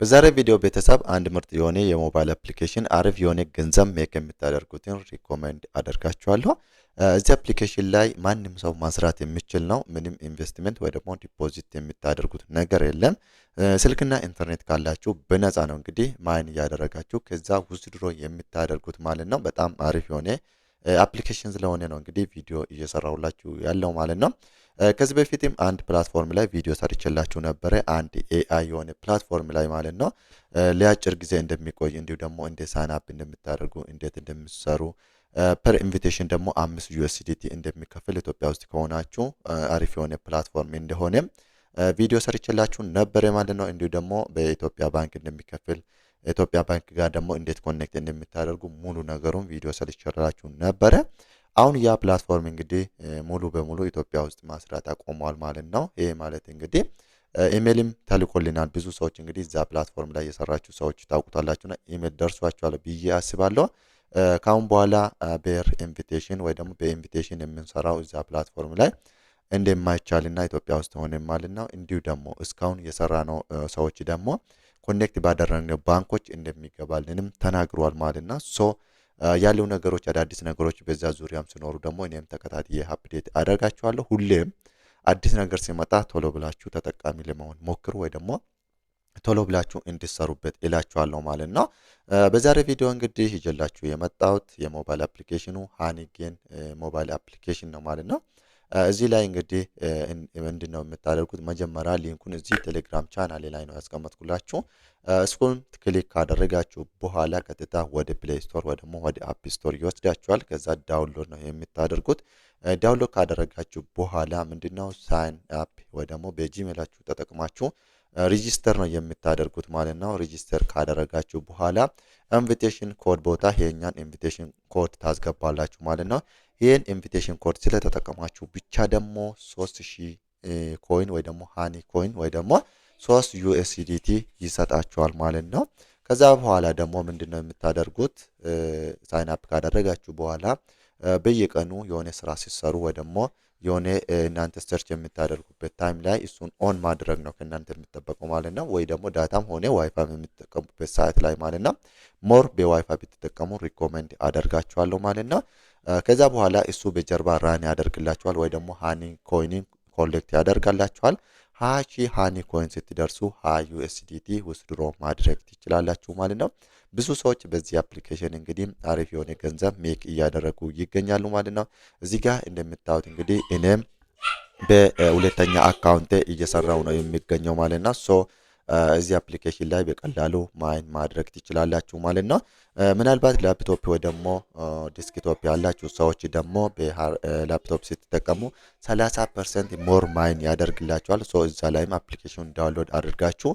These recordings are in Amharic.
በዛሬ ቪዲዮ ቤተሰብ አንድ ምርጥ የሆነ የሞባይል አፕሊኬሽን አሪፍ የሆነ ገንዘብ ሜክ የምታደርጉትን ሪኮመንድ አደርጋችኋለሁ። እዚህ አፕሊኬሽን ላይ ማንም ሰው ማስራት የሚችል ነው። ምንም ኢንቨስትመንት ወይ ደግሞ ዲፖዚት የምታደርጉት ነገር የለም። ስልክና ኢንተርኔት ካላችሁ በነፃ ነው እንግዲህ ማይን እያደረጋችሁ ከዛ ውስድሮ የምታደርጉት ማለት ነው። በጣም አሪፍ የሆነ አፕሊኬሽን ስለሆነ ነው እንግዲህ ቪዲዮ እየሰራሁላችሁ ያለው ማለት ነው። ከዚህ በፊትም አንድ ፕላትፎርም ላይ ቪዲዮ ሰርችላችሁ ነበረ። አንድ ኤአይ የሆነ ፕላትፎርም ላይ ማለት ነው ለአጭር ጊዜ እንደሚቆይ እንዲሁ ደግሞ እንደ ሳይን አፕ እንደምታደርጉ እንዴት እንደምትሰሩ ፐር ኢንቪቴሽን ደግሞ 5 ዩኤስዲቲ እንደሚከፍል ኢትዮጵያ ውስጥ ከሆናችሁ አሪፍ የሆነ ፕላትፎርም እንደሆነ ቪዲዮ ሰርችላችሁ ነበረ ማለት ነው። እንዲሁ ደግሞ በኢትዮጵያ ባንክ እንደሚከፍል ኢትዮጵያ ባንክ ጋር ደግሞ እንዴት ኮኔክት እንደምታደርጉ ሙሉ ነገሩን ቪዲዮ ሰርችላችሁ ነበረ። አሁን ያ ፕላትፎርም እንግዲህ ሙሉ በሙሉ ኢትዮጵያ ውስጥ ማስራት አቆሟል ማለት ነው። ይሄ ማለት እንግዲህ ኢሜልም ተልኮልናል። ብዙ ሰዎች እንግዲህ እዛ ፕላትፎርም ላይ የሰራችሁ ሰዎች ታውቁታላችሁና ኢሜል ደርሷችኋል ብዬ አስባለሁ። ካሁን በኋላ ቤር ኢንቪቴሽን ወይ ደግሞ በኢንቪቴሽን የምንሰራው እዛ ፕላትፎርም ላይ እንደማይቻልና ኢትዮጵያ ውስጥ ሆነ ማለት ነው። እንዲሁ ደግሞ እስካሁን የሰራ ነው ሰዎች ደግሞ ኮኔክት ባደረግነው ባንኮች እንደሚገባልንም ተናግሯል ማለት ነው። ሶ ያለው ነገሮች አዳዲስ ነገሮች በዛ ዙሪያም ሲኖሩ ደግሞ እኔም ተከታትዬ አፕዴት አደርጋችኋለሁ። ሁሌም አዲስ ነገር ሲመጣ ቶሎ ብላችሁ ተጠቃሚ ለመሆን ሞክሩ ወይ ደግሞ ቶሎ ብላችሁ እንድትሰሩበት እላችኋለሁ ማለት ነው። በዛሬ ቪዲዮ እንግዲህ ይዤላችሁ የመጣሁት የሞባይል አፕሊኬሽኑ ሃኒጌን ሞባይል አፕሊኬሽን ነው ማለት ነው። እዚህ ላይ እንግዲህ ምንድነው የምታደርጉት? መጀመሪያ ሊንኩን እዚህ ቴሌግራም ቻናሌ ላይ ነው ያስቀመጥኩላችሁ። እሱን ክሊክ ካደረጋችሁ በኋላ ቀጥታ ወደ ፕሌይ ስቶር ወይ ደግሞ ወደ አፕ ስቶር ይወስዳችኋል። ከዛ ዳውንሎድ ነው የምታደርጉት። ዳውንሎድ ካደረጋችሁ በኋላ ምንድነው ሳይን አፕ ወይ ደግሞ በጂሜላችሁ ተጠቅማችሁ ሬጂስተር ነው የምታደርጉት ማለት ነው። ሬጂስተር ካደረጋችሁ በኋላ ኢንቪቴሽን ኮድ ቦታ ይሄኛን ኢንቪቴሽን ኮድ ታስገባላችሁ ማለት ነው። ይሄን ኢንቪቴሽን ኮድ ስለተጠቀማችሁ ብቻ ደግሞ 3000 ኮይን ወይ ደግሞ ሃኒ ኮይን ወይ ደግሞ 3 ዩኤስዲቲ ይሰጣችኋል ማለት ነው። ከዛ በኋላ ደግሞ ምንድነው የምታደርጉት? ሳይን አፕ ካደረጋችሁ በኋላ በየቀኑ የሆነ ስራ ሲሰሩ ወይ ደግሞ የሆነ እናንተ ሰርች የምታደርጉበት ታይም ላይ እሱን ኦን ማድረግ ነው ከእናንተ የሚጠበቀው ማለት ነው። ወይ ደግሞ ዳታም ሆነ ዋይፋይ የምትጠቀሙበት ሰዓት ላይ ማለት ነው ሞር በዋይፋይ ብትጠቀሙ ሪኮመንድ አደርጋችኋለሁ ማለት ነው። ከዛ በኋላ እሱ በጀርባ ራን ያደርግላችኋል ወይ ደግሞ ሃኒ ኮይን ኮሌክት ያደርጋላችኋል። 20 ሃኒ ኮይን ስትደርሱ 20 ዩኤስዲቲ ውስድሮ ማድረግ ትችላላችሁ ማለት ነው። ብዙ ሰዎች በዚህ አፕሊኬሽን እንግዲህ አሪፍ የሆነ ገንዘብ ሜክ እያደረጉ ይገኛሉ ማለት ነው። እዚህ ጋር እንደምታዩት እንግዲህ እኔም በሁለተኛ አካውንቴ እየሰራው ነው የሚገኘው ማለት ነው። ሶ እዚህ አፕሊኬሽን ላይ በቀላሉ ማይን ማድረግ ትችላላችሁ ማለት ነው። ምናልባት ላፕቶፕ ወይ ደግሞ ዲስክቶፕ ያላችሁ ሰዎች ደግሞ በላፕቶፕ ስትጠቀሙ 30% ሞር ማይን ያደርግላችኋል። ሶ እዛ ላይም አፕሊኬሽኑን ዳውንሎድ አድርጋችሁ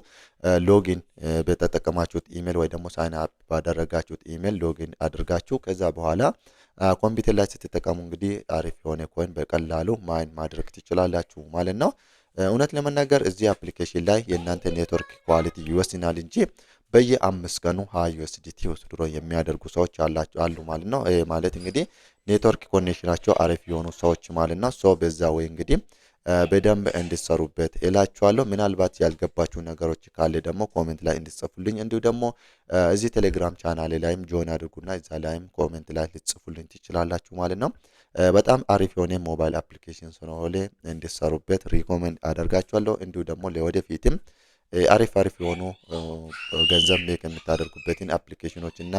ሎጊን በተጠቀማችሁት ኢሜል ወይ ደግሞ ሳይን አፕ ባደረጋችሁት ኢሜል ሎጊን አድርጋችሁ ከዛ በኋላ ኮምፒውተር ላይ ስትጠቀሙ እንግዲህ አሪፍ የሆነ ኮይን በቀላሉ ማይን ማድረግ ትችላላችሁ ማለት ነው። እውነት ለመናገር እዚህ አፕሊኬሽን ላይ የእናንተ ኔትወርክ ኳሊቲ ይወስናል እንጂ በየ5 ቀኑ 20 ዩኤስዲቲ ወስድሮ የሚያደርጉ ሰዎች አሉ ማለት ነው። ማለት እንግዲህ ኔትወርክ ኮኔክሽናቸው አሪፍ የሆኑ ሰዎች ማለት ነው። ሶ በዛ ወይ እንግዲህ በደንብ እንድትሰሩበት እላችኋለሁ። ምናልባት ያልገባችሁ ነገሮች ካለ ደግሞ ኮሜንት ላይ እንድትጽፉልኝ እንዲሁ ደግሞ እዚህ ቴሌግራም ቻናሌ ላይም ጆይን አድርጉና እዛ ላይም ኮሜንት ላይ ልትጽፉልኝ ትችላላችሁ ማለት ነው። በጣም አሪፍ የሆነ ሞባይል አፕሊኬሽን ስለሆነ እንድትሰሩበት ሪኮሜንድ አደርጋችኋለሁ። እንዲሁ ደግሞ ለወደፊትም አሪፍ የሆኑ ገንዘብ ሜክ የምታደርጉበትን አፕሊኬሽኖች እና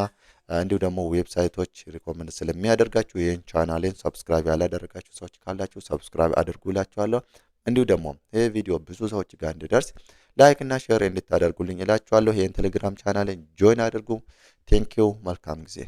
እንዲሁ ደግሞ ዌብሳይቶች ሪኮመንድ ስለሚያደርጋችሁ ይህን ቻናሌን ሰብስክራይብ ያላደረጋችሁ ሰዎች ካላችሁ ሰብስክራይብ አድርጉላችኋለሁ። እንዲሁ ደግሞ ይህ ቪዲዮ ብዙ ሰዎች ጋር እንዲደርስ ላይክ እና ሼር እንድታደርጉልኝ እላችኋለሁ። ይህን ቴሌግራም ቻናሌን ጆይን አድርጉ። ቴንኪው። መልካም ጊዜ